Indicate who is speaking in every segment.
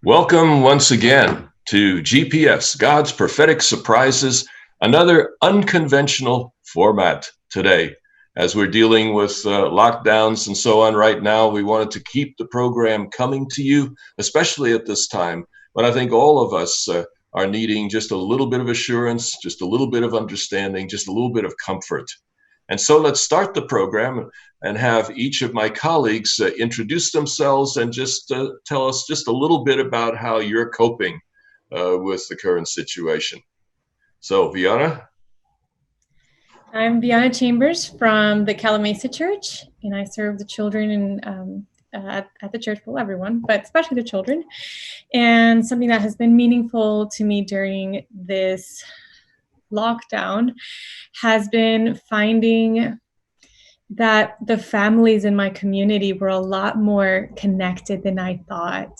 Speaker 1: Welcome once again to GPS, God's Prophetic Surprises, another unconventional format today. As we're dealing with lockdowns and so on right now, we wanted to keep the program coming to you, especially at this time. But I think all of us are needing just a little bit of assurance, just a little bit of understanding, just a little bit of comfort. And so let's start the program and have each of my colleagues introduce themselves and just tell us just a little bit about how you're coping with the current situation. So, Viana?
Speaker 2: I'm Viana Chambers from the Calamasa Church, and I serve the children at the church, well, everyone, but especially the children. And something that has been meaningful to me during this lockdown has been finding that the families in my community were a lot more connected than I thought.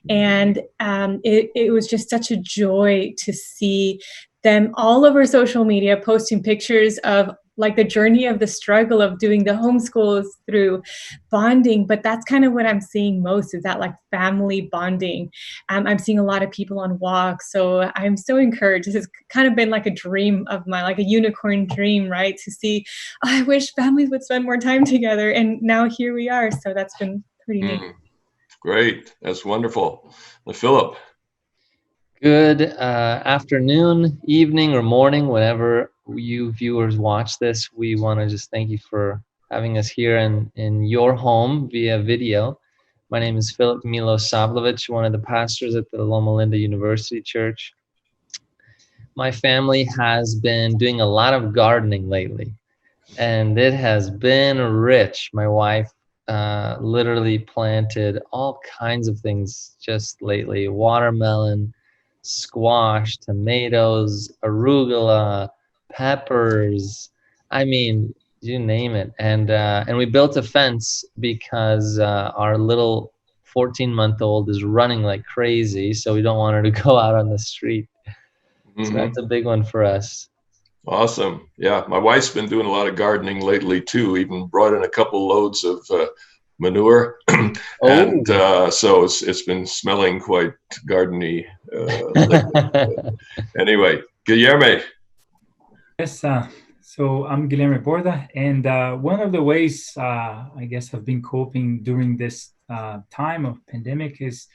Speaker 2: And it was just such a joy to see them all over social media posting pictures of like the journey of the struggle of doing the homeschools through bonding. But that's kind of what I'm seeing most, is that like family bonding. I'm seeing a lot of people on walks. So I'm so encouraged. This has kind of been like a dream of mine, like a unicorn dream, right? To see, oh, I wish families would spend more time together. And now here we are. So that's been pretty neat.
Speaker 1: Great. That's wonderful. Philip.
Speaker 3: Good afternoon, evening, or morning, whenever you viewers watch this. We want to just thank you for having us here in your home via video. My name is Philip Milosavljevic, one of the pastors at the Loma Linda University Church. My family has been doing a lot of gardening lately, and it has been rich. My wife literally planted all kinds of things just lately: watermelon, squash, tomatoes, arugula, peppers. I mean, you name it. And we built a fence because our little 14-month-old is running like crazy, so we don't want her to go out on the street. So that's a big one for us.
Speaker 1: Awesome. Yeah, my wife's been doing a lot of gardening lately too, even brought in a couple loads of manure. And so it's been smelling quite gardeny anyway. Guilherme.
Speaker 4: Yes, so I'm Guilherme Borda, and one of the ways I guess I've been coping during this time of pandemic is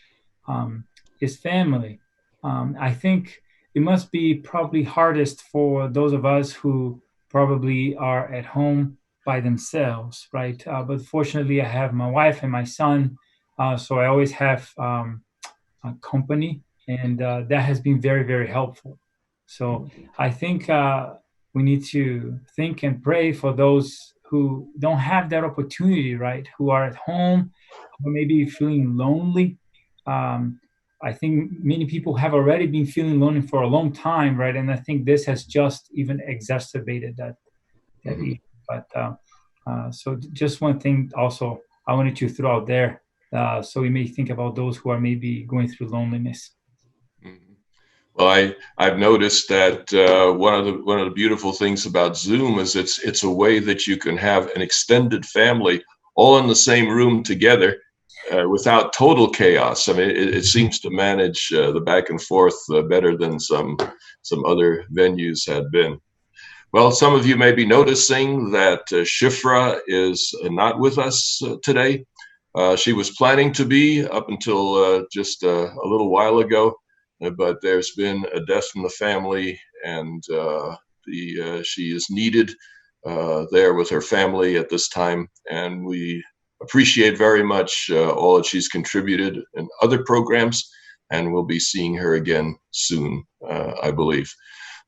Speaker 4: family. I think it must be probably hardest for those of us who probably are at home by themselves, right? But fortunately, I have my wife and my son, so I always have a company, and that has been very, very helpful. So I think we need to think and pray for those who don't have that opportunity, right? Who are at home, or maybe feeling lonely. I think many people have already been feeling lonely for a long time, right? And I think this has just even exacerbated that issue. But so just one thing also I wanted to throw out there, so we may think about those who are maybe going through loneliness.
Speaker 1: Well, I've noticed that one of the beautiful things about Zoom is it's a way that you can have an extended family all in the same room together without total chaos. I mean, it seems to manage the back and forth better than some other venues had been. Well, some of you may be noticing that Shifra is not with us today. She was planning to be up until just a little while ago, but there's been a death in the family, and she is needed there with her family at this time, and we appreciate very much all that she's contributed in other programs, and we'll be seeing her again soon, I believe.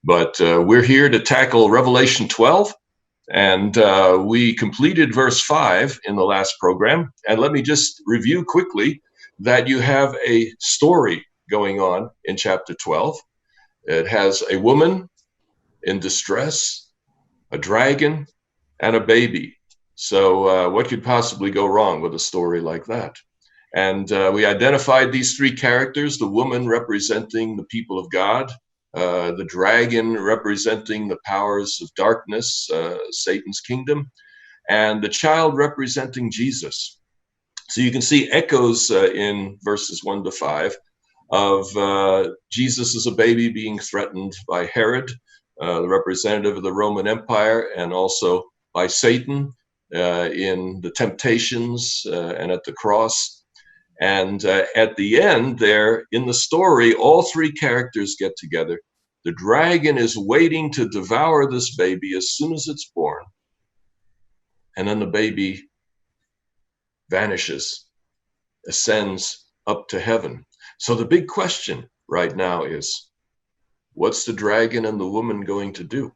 Speaker 1: But we're here to tackle Revelation 12, and we completed verse 5 in the last program. And let me just review quickly that you have a story going on in chapter 12. It has a woman in distress, a dragon, and a baby. So what could possibly go wrong with a story like that? And we identified these three characters: the woman representing the people of God, the dragon representing the powers of darkness, Satan's kingdom, and the child representing Jesus. So you can see echoes in verses 1 to 5 of Jesus as a baby being threatened by Herod, the representative of the Roman Empire, and also by Satan in the temptations and at the cross. And at the end there, in the story, all three characters get together. The dragon is waiting to devour this baby as soon as it's born. And then the baby vanishes, ascends up to heaven. So the big question right now is, what's the dragon and the woman going to do?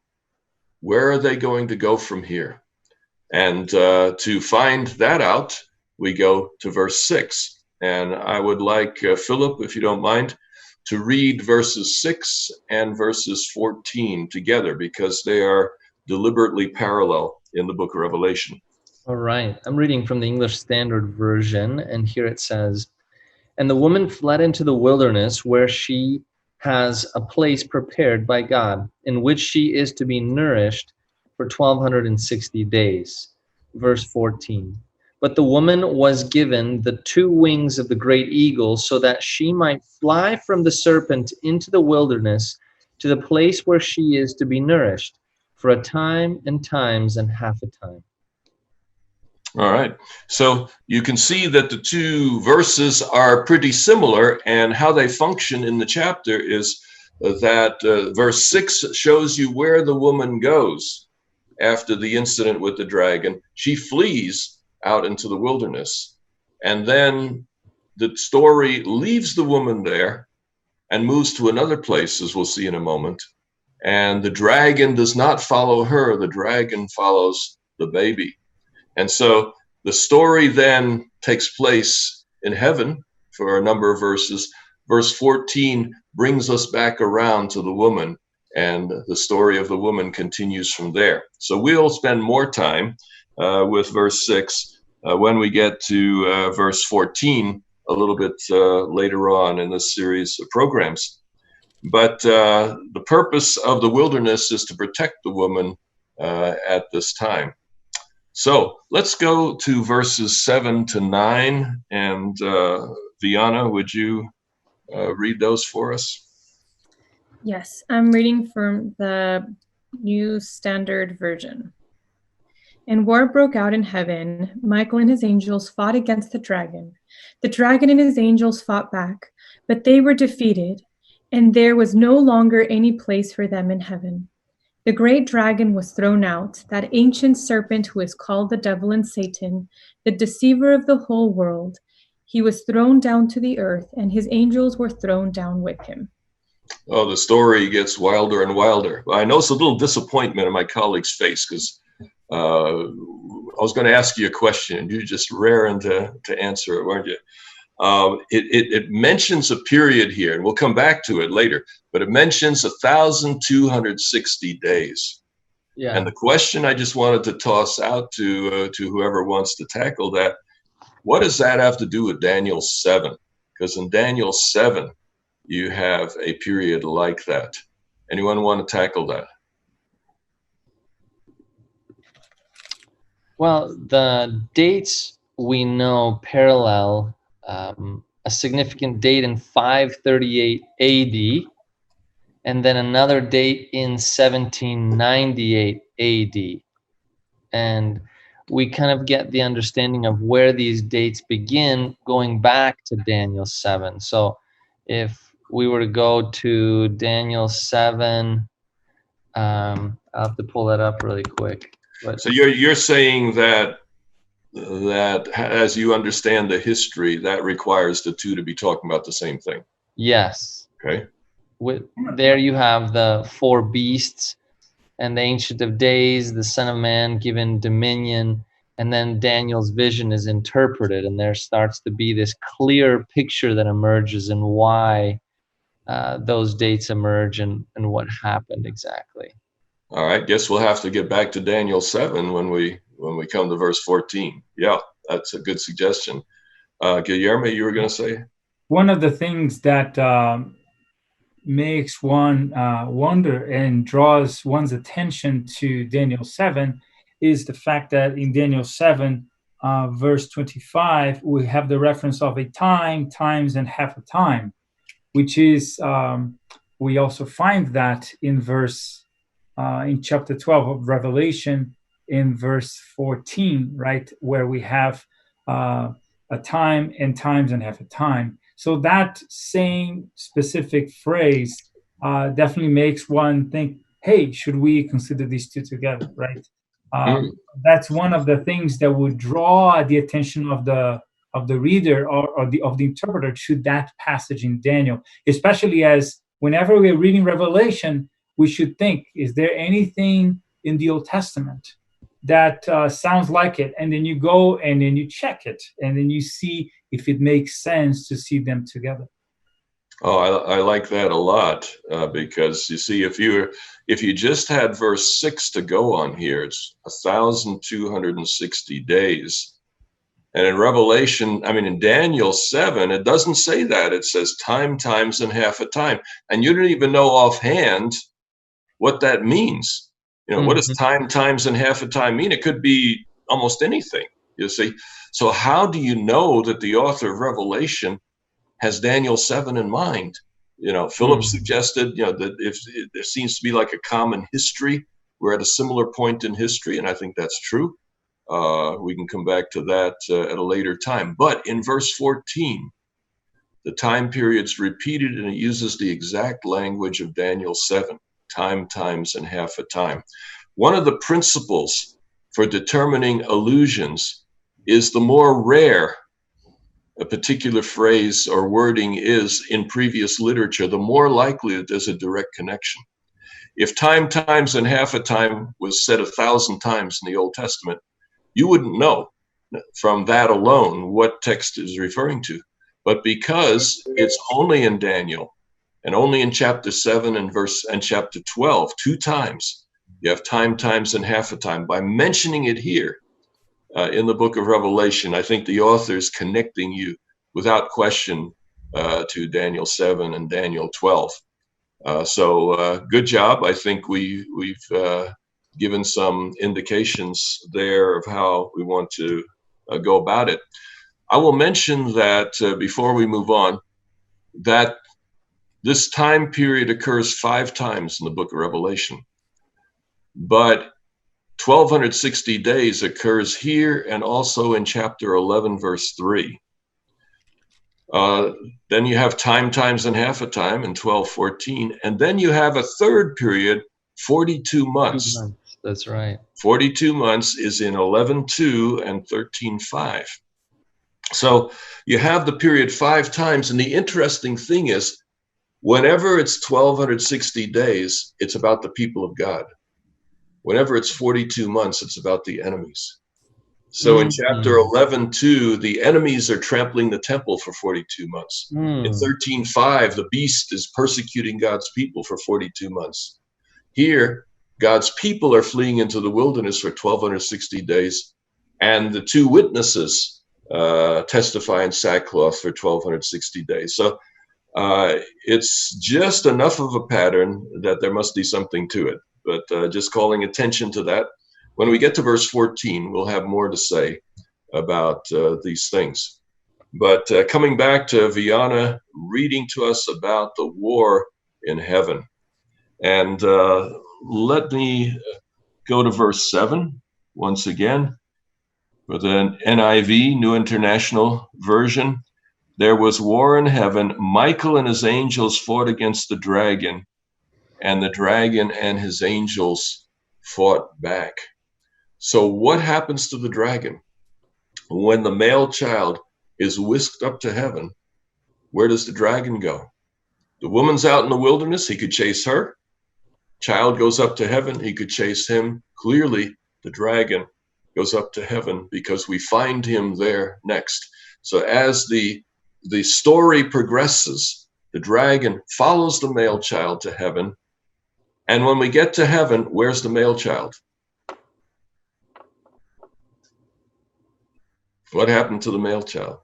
Speaker 1: Where are they going to go from here? And to find that out, we go to verse 6. And I would like Philip, if you don't mind, to read verses 6 and verses 14 together, because they are deliberately parallel in the book of Revelation.
Speaker 3: All right. I'm reading from the English Standard Version, and here it says, "And the woman fled into the wilderness, where she has a place prepared by God, in which she is to be nourished for 1260 days." Verse 14. "But the woman was given the two wings of the great eagle, so that she might fly from the serpent into the wilderness to the place where she is to be nourished for a time and times and half a time."
Speaker 1: All right. So you can see that the two verses are pretty similar, and how they function in the chapter is that verse 6 shows you where the woman goes after the incident with the dragon. She flees out into the wilderness, and then the story leaves the woman there and moves to another place, as we'll see in a moment. And the dragon does not follow her. The dragon follows the baby. And so the story then takes place in heaven for a number of verses. Verse 14 brings us back around to the woman, and the story of the woman continues from there. So we'll spend more time with verse 6 when we get to verse 14 a little bit later on in this series of programs. But the purpose of the wilderness is to protect the woman at this time. So let's go to verses 7 to 9. And Viana, would you read those for us?
Speaker 2: Yes, I'm reading from the New Standard Version. "And war broke out in heaven. Michael and his angels fought against the dragon. The dragon and his angels fought back, but they were defeated, and there was no longer any place for them in heaven. The great dragon was thrown out, that ancient serpent who is called the devil and Satan, the deceiver of the whole world. He was thrown down to the earth, and his angels were thrown down with him."
Speaker 1: Oh, the story gets wilder and wilder. I noticed a little disappointment in my colleague's face, because I was going to ask you a question, and you just raring to answer it, weren't you? It mentions a period here, and we'll come back to it later, but it mentions 1,260 days. Yeah. And the question I just wanted to toss out to whoever wants to tackle that, what does that have to do with Daniel 7? Because in Daniel 7, you have a period like that. Anyone want to tackle that?
Speaker 3: Well, the dates we know parallel a significant date in 538 AD, and then another date in 1798 AD. And we kind of get the understanding of where these dates begin going back to Daniel 7. So if we were to go to Daniel 7, I'll have to pull that up really quick. But
Speaker 1: so you're saying that as you understand the history, that requires the two to be talking about the same thing.
Speaker 3: Yes.
Speaker 1: Okay.
Speaker 3: There you have the four beasts and the Ancient of Days, the Son of Man given dominion, and then Daniel's vision is interpreted, and there starts to be this clear picture that emerges and why those dates emerge and what happened exactly.
Speaker 1: All right, guess we'll have to get back to Daniel 7 when we come to verse 14. Yeah, that's a good suggestion. Guillermo, you were going to say?
Speaker 4: One of the things that makes one wonder and draws one's attention to Daniel 7 is the fact that in Daniel 7, verse 25, we have the reference of a time, times, and half a time. which is, we also find that in in chapter 12 of Revelation, in verse 14, right, where we have a time and times and half a time. So that same specific phrase definitely makes one think, hey, should we consider these two together, right? That's one of the things that would draw the attention of the reader or of the interpreter to that passage in Daniel, especially as whenever we're reading Revelation, we should think, is there anything in the Old Testament that sounds like it? And then you go and then you check it, and then you see if it makes sense to see them together.
Speaker 1: Oh, I like that a lot, because you see, if you just had verse 6 to go on here, it's 1,260 days. And in Revelation, I mean, in Daniel 7, it doesn't say that. It says time, times, and half a time. And you don't even know offhand what that means. You know, what does time, times, and half a time mean? It could be almost anything, you see. So how do you know that the author of Revelation has Daniel 7 in mind? You know, Philip suggested, you know, that if there seems to be like a common history, we're at a similar point in history, and I think that's true. We can come back to that at a later time. But in verse 14, the time period's repeated, and it uses the exact language of Daniel 7, time, times, and half a time. One of the principles for determining allusions is the more rare a particular phrase or wording is in previous literature, the more likely that there's a direct connection. If time, times, and half a time was said 1,000 times in the Old Testament, you wouldn't know from that alone what text is referring to. But because it's only in Daniel and only in chapter 7 and chapter 12, 2 times, you have time, times, and half a time. By mentioning it here in the book of Revelation, I think the author is connecting you without question to Daniel 7 and Daniel 12. So good job. I think we've given some indications there of how we want to go about it. I will mention that before we move on, that this time period occurs 5 times in the book of Revelation, but 1,260 days occurs here and also in chapter 11, verse 3. Then you have time, times, and half a time in 12:14, and then you have a third period, 42 months.
Speaker 3: That's right.
Speaker 1: 42 months is in 11:2 and 13:5. So you have the period 5 times, and the interesting thing is, whenever it's 1,260 days, it's about the people of God. Whenever it's 42 months, it's about the enemies. So in chapter 11:2, the enemies are trampling the temple for 42 months. In 13:5, the beast is persecuting God's people for 42 months. Here, God's people are fleeing into the wilderness for 1,260 days, and the 2 witnesses testify in sackcloth for 1,260 days. So it's just enough of a pattern that there must be something to it. But just calling attention to that. When we get to verse 14, we'll have more to say about these things. But coming back to Viana reading to us about the war in heaven. And let me go to verse 7 once again. For the NIV, New International Version, there was war in heaven. Michael and his angels fought against the dragon, and the dragon and his angels fought back. So what happens to the dragon? When the male child is whisked up to heaven, where does the dragon go? The woman's out in the wilderness, he could chase her. Child goes up to heaven, he could chase him. Clearly, the dragon goes up to heaven because we find him there next. So as the story progresses, the dragon follows the male child to heaven. And when we get to heaven, where's the male child? What happened to the male child?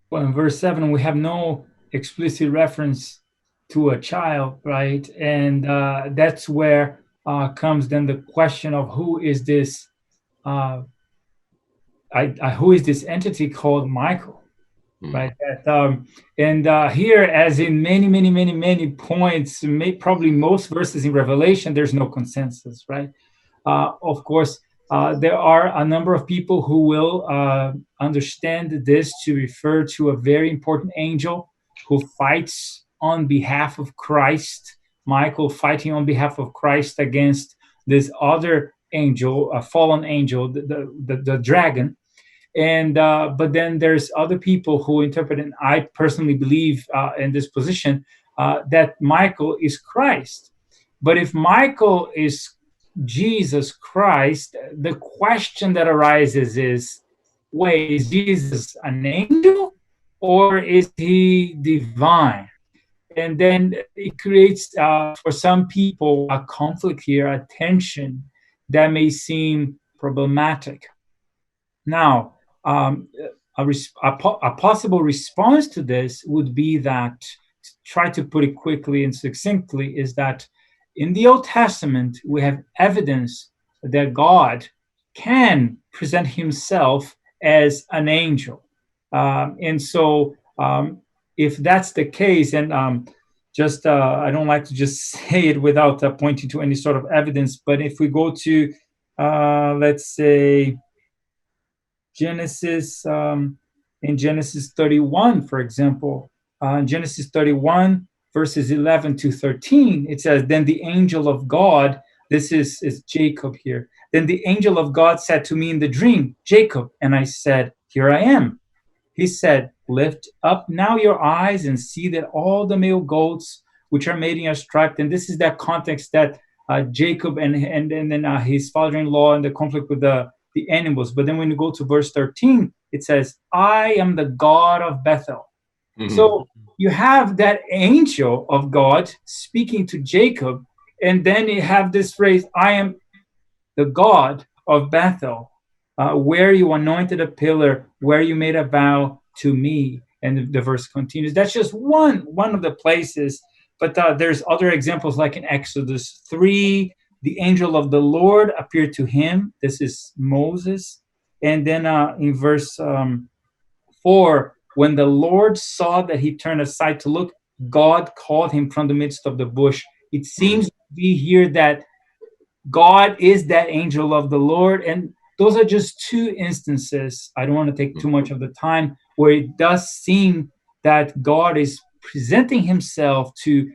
Speaker 4: Well, in verse 7, we have no explicit reference to a child, right? And that's where comes then the question of who is this entity called Michael? right? And here, as in many points, probably most verses in Revelation, there's no consensus, right? Of course, there are a number of people who will understand this to refer to a very important angel who fights on behalf of Christ, Michael fighting on behalf of Christ against this other angel, a fallen angel, the dragon. And but then there's other people who interpret, and I personally believe in this position, that Michael is Christ. But if Michael is Jesus Christ, the question that arises is, wait, is Jesus an angel or is he divine? And then it creates, for some people, a conflict here, a tension that may seem problematic. Now, a possible response to this would be that, to try to put it quickly and succinctly, is that in the Old Testament, we have evidence that God can present himself as an angel. And so if that's the case, and I don't like to just say it without pointing to any sort of evidence, but if we go to, let's say, Genesis, in Genesis 31, for example, in Genesis 31, verses 11 to 13, it says, then the angel of God, this is Jacob here. Then the angel of God said to me in the dream, Jacob, and I said, here I am. He said, lift up now your eyes and see that all the male goats which are mating are striped. And this is that context that Jacob and then his father-in-law and the conflict with the animals. But then when you go to verse 13, it says, I am the God of Bethel. Mm-hmm. So you have that angel of God speaking to Jacob, and then you have this phrase, I am the God of Bethel, where you anointed a pillar, where you made a vow to me. And the verse continues. That's just one of the places, but there's other examples, like in Exodus 3, the angel of the Lord appeared to him. This is Moses. And then in verse 4, when the Lord saw that he turned aside to look, God called him from the midst of the bush. It seems to be here that God is that angel of the Lord. And those are just two instances. I don't want to take too much of the time, where it does seem that God is presenting himself to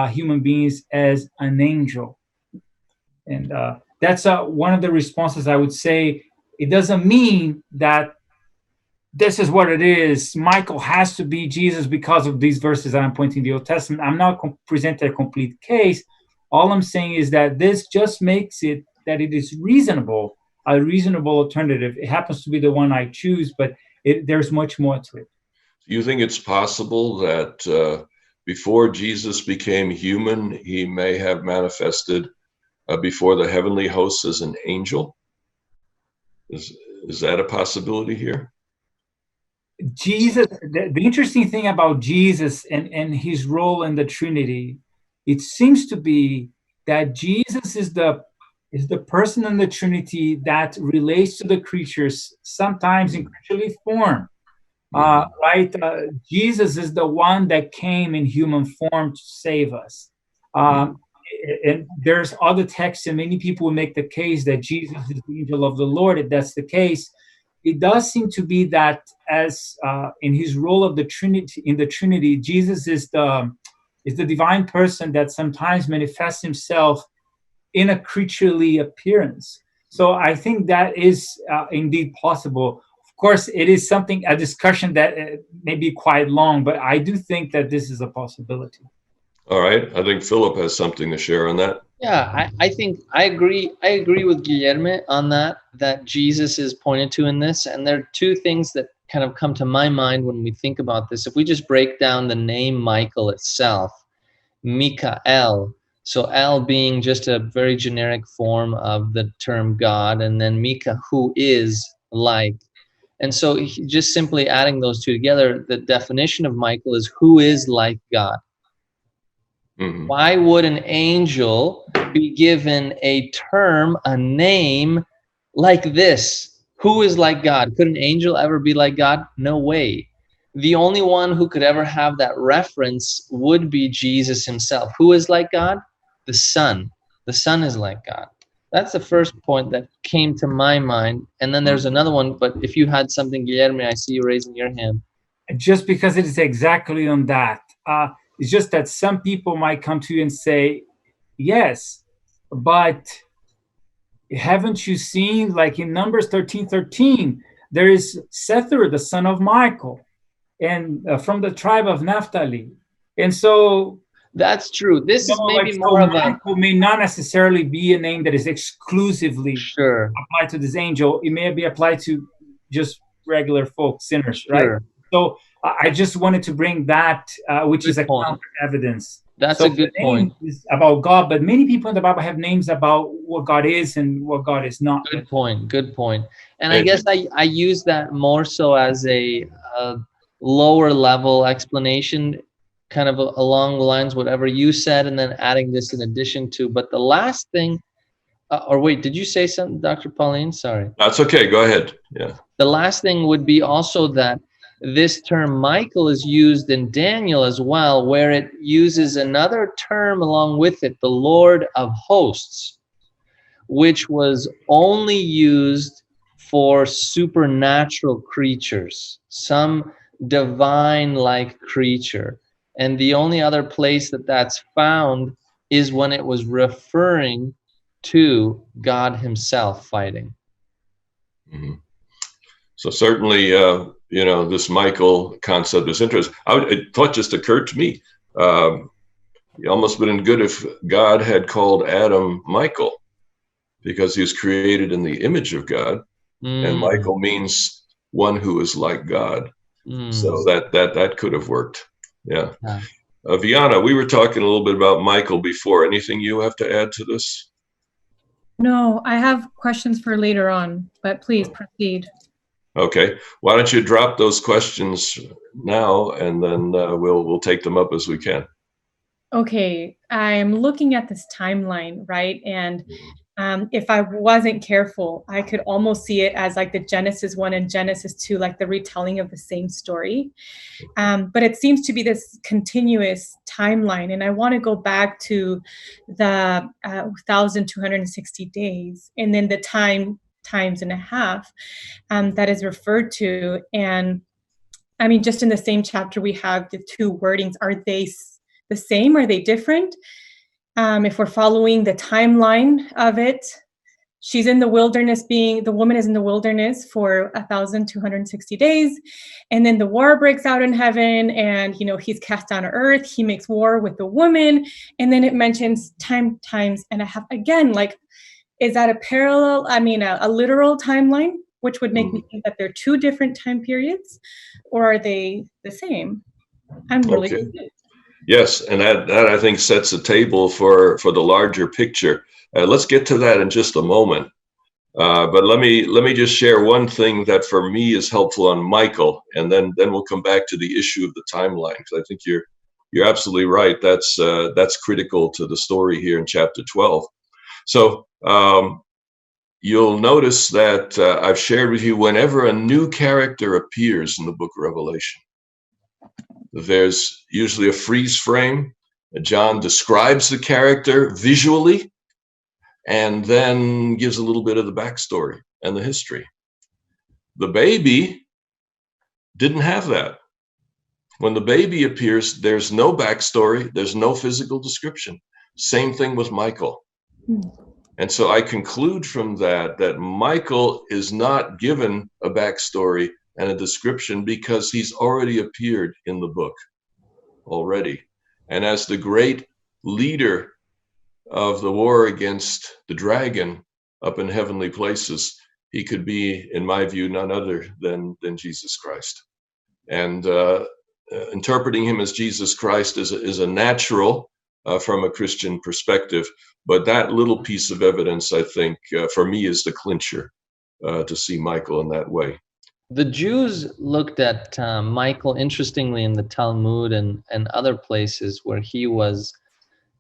Speaker 4: human beings as an angel. And that's one of the responses I would say. It doesn't mean that this is what it is. Michael has to be Jesus because of these verses that I'm pointing in the Old Testament. I'm not presenting a complete case. All I'm saying is that this just makes it that it is reasonable, a reasonable alternative. It happens to be the one I choose, but there's much more to it.
Speaker 1: Do you think it's possible that before Jesus became human, he may have manifested before the heavenly hosts as an angel? Is that a possibility here?
Speaker 4: Jesus, the interesting thing about Jesus and his role in the Trinity, it seems to be that Jesus is the person in the Trinity that relates to the creatures, sometimes in creaturely form. Right? Jesus is the one that came in human form to save us. And there's other texts, and many people will make the case that Jesus is the angel of the Lord. If that's the case, it does seem to be that as in his role of the Trinity, in the Trinity, Jesus is the divine person that sometimes manifests himself in a creaturely appearance. So I think that is indeed possible. Of course, it is a discussion that may be quite long, but I do think that this is a possibility.
Speaker 1: All right. I think Philip has something to share on that.
Speaker 3: Yeah, I think I agree with Guilherme on that Jesus is pointed to in this. And there are two things that kind of come to my mind when we think about this. If we just break down the name Michael itself, Mikael, so El being just a very generic form of the term God, and then Mika, who is like. And so just simply adding those two together, the definition of Michael is who is like God. Mm-hmm. Why would an angel be given a term, a name like this? Who is like God? Could an angel ever be like God? No way. the only one who could ever have that reference would be Jesus himself. Who is like God? The Son. The Son is like God. That's the first point that came to my mind. And then there's another one, but if you had something, Guillermo, I see you raising your hand.
Speaker 4: Just because it is exactly on that. It's just that some people might come to you and say, yes, but haven't you seen, like in Numbers 13:13, there is Sethur, the son of Michael, and from the tribe of Naphtali. And so
Speaker 3: that's true. This is maybe
Speaker 4: like,
Speaker 3: more
Speaker 4: so
Speaker 3: of
Speaker 4: Michael may not necessarily be a name that is exclusively
Speaker 3: sure
Speaker 4: applied to this angel. It may be applied to just regular folk, sinners,
Speaker 3: sure.
Speaker 4: right? So I just wanted to bring that, which
Speaker 3: Good
Speaker 4: is a
Speaker 3: point.
Speaker 4: counter evidence.
Speaker 3: That's
Speaker 4: so
Speaker 3: a good point.
Speaker 4: Is about God, but many people in the Bible have names about what God is and what God is not.
Speaker 3: Good point. Good point. And I guess I use that more so as a lower level explanation, kind of along the lines whatever you said, and then adding this in addition to. But the last thing, or wait, did you say something, Dr. Paulien? Sorry.
Speaker 1: That's okay. Go ahead. Yeah.
Speaker 3: The last thing would be also that this term Michael is used in Daniel as well, where it uses another term along with it, the Lord of Hosts, which was only used for supernatural creatures, some divine-like creature. And the only other place that that's found is when it was referring to God himself fighting.
Speaker 1: Mm-hmm. So certainly, this Michael concept is interesting. It thought just occurred to me. It almost would have been good if God had called Adam Michael, because he was created in the image of God, and Michael means one who is like God. So that could have worked. Yeah. Viana, we were talking a little bit about Michael before. Anything you have to add to this?
Speaker 2: No, I have questions for later on, but please proceed.
Speaker 1: Okay. Why don't you drop those questions now, and then we'll take them up as we can.
Speaker 2: Okay, I'm looking at this timeline, right? And if I wasn't careful, I could almost see it as like the Genesis 1 and Genesis 2, like the retelling of the same story. But it seems to be this continuous timeline. And I want to go back to the 1,260 days, and then the times and a half that is referred to. And I mean, just in the same chapter, we have the two wordings. Are they the same? Are they different? If we're following the timeline of it, she's in the wilderness, the woman is in the wilderness for 1,260 days. And then the war breaks out in heaven, and, he's cast down to earth. He makes war with the woman. And then it mentions times and a half again. Like, is that a parallel? I mean, a literal timeline, which would make me think that they're two different time periods, or are they the same? I'm really confused.
Speaker 1: Yes, and that I think sets the table for the larger picture. Let's get to that in just a moment. But let me just share one thing that for me is helpful on Michael, and then we'll come back to the issue of the timeline, because I think you're absolutely right. That's critical to the story here in chapter 12. So you'll notice that I've shared with you, whenever a new character appears in the book of Revelation, there's usually a freeze frame. John describes the character visually and then gives a little bit of the backstory and the history. The baby didn't have that. When the baby appears, there's no backstory, there's no physical description. Same thing with Michael. And so I conclude from that Michael is not given a backstory and a description, because he's already appeared in the book already. And as the great leader of the war against the dragon up in heavenly places, he could be, in my view, none other than Jesus Christ. And interpreting him as Jesus Christ is a natural from a Christian perspective. But that little piece of evidence, I think, for me, is the clincher to see Michael in that way.
Speaker 3: The Jews looked at Michael, interestingly, in the Talmud and other places, where he was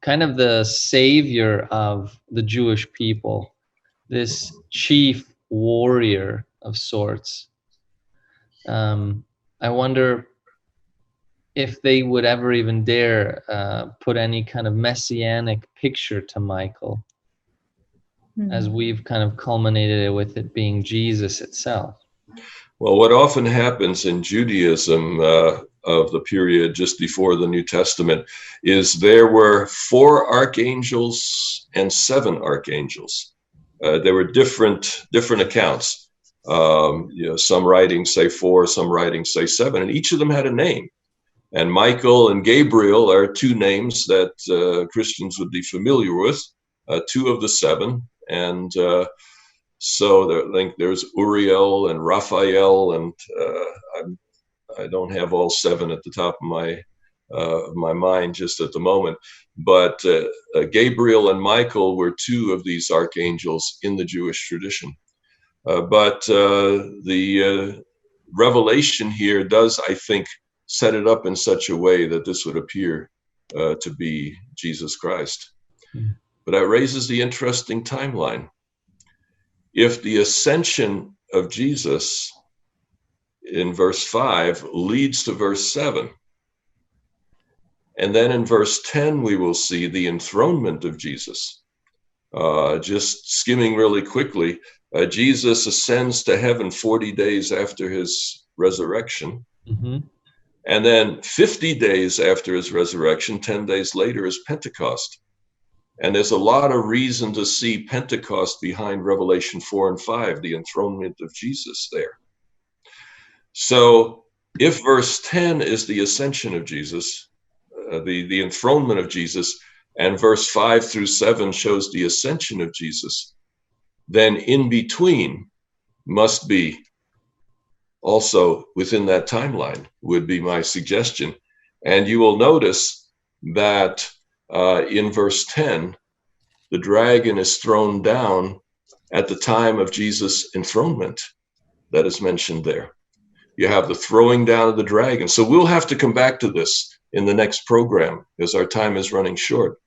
Speaker 3: kind of the savior of the Jewish people, this chief warrior of sorts. I wonder, if they would ever even dare put any kind of messianic picture to Michael, as we've kind of culminated it with it being Jesus itself.
Speaker 1: Well, what often happens in Judaism of the period just before the New Testament is there were 4 archangels and 7 archangels. There were different accounts. Some writings say 4, some writings say 7, and each of them had a name. And Michael and Gabriel are 2 names that Christians would be familiar with, 2 of the 7. And so I think there's Uriel and Raphael, and I don't have all 7 at the top of my mind just at the moment. But Gabriel and Michael were 2 of these archangels in the Jewish tradition. But the revelation here does, I think, set it up in such a way that this would appear to be Jesus Christ. But that raises the interesting timeline. If the ascension of Jesus in verse 5 leads to verse 7, and then in verse 10 we will see the enthronement of Jesus. Just skimming really quickly, Jesus ascends to heaven 40 days after his resurrection. And then 50 days after his resurrection, 10 days later, is Pentecost. And there's a lot of reason to see Pentecost behind Revelation 4 and 5, the enthronement of Jesus there. So if verse 10 is the ascension of Jesus, the enthronement of Jesus, and verse 5 through 7 shows the ascension of Jesus, then in between must be also within that timeline, would be my suggestion. And you will notice that in verse 10, the dragon is thrown down at the time of Jesus' enthronement that is mentioned there. You have the throwing down of the dragon. So we'll have to come back to this in the next program because our time is running short.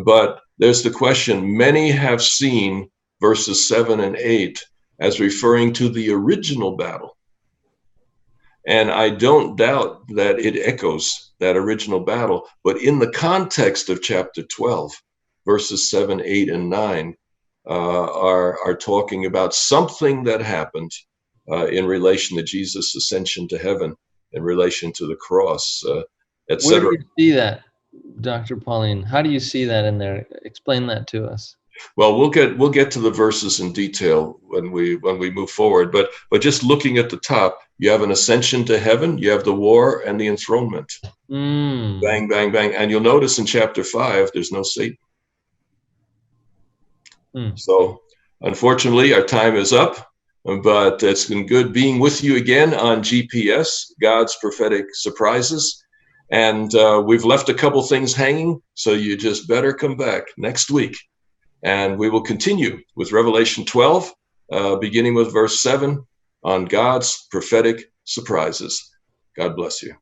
Speaker 1: But there's the question, many have seen verses 7 and 8 as referring to the original battle. And I don't doubt that it echoes that original battle, but in the context of chapter 12, verses 7, 8, and 9 are talking about something that happened in relation to Jesus' ascension to heaven, in relation to the cross, etc.
Speaker 3: Where do you see that, Dr. Paulien? How do you see that in there? Explain that to us.
Speaker 1: Well, we'll get to the verses in detail when we move forward. But just looking at the top, you have an ascension to heaven, you have the war and the enthronement. Bang, bang, bang. And you'll notice in chapter 5, there's no Satan. So unfortunately, our time is up. But it's been good being with you again on GPS, God's Prophetic Surprises. And we've left a couple things hanging, so you just better come back next week. And we will continue with Revelation 12, beginning with verse 7 on God's prophetic surprises. God bless you.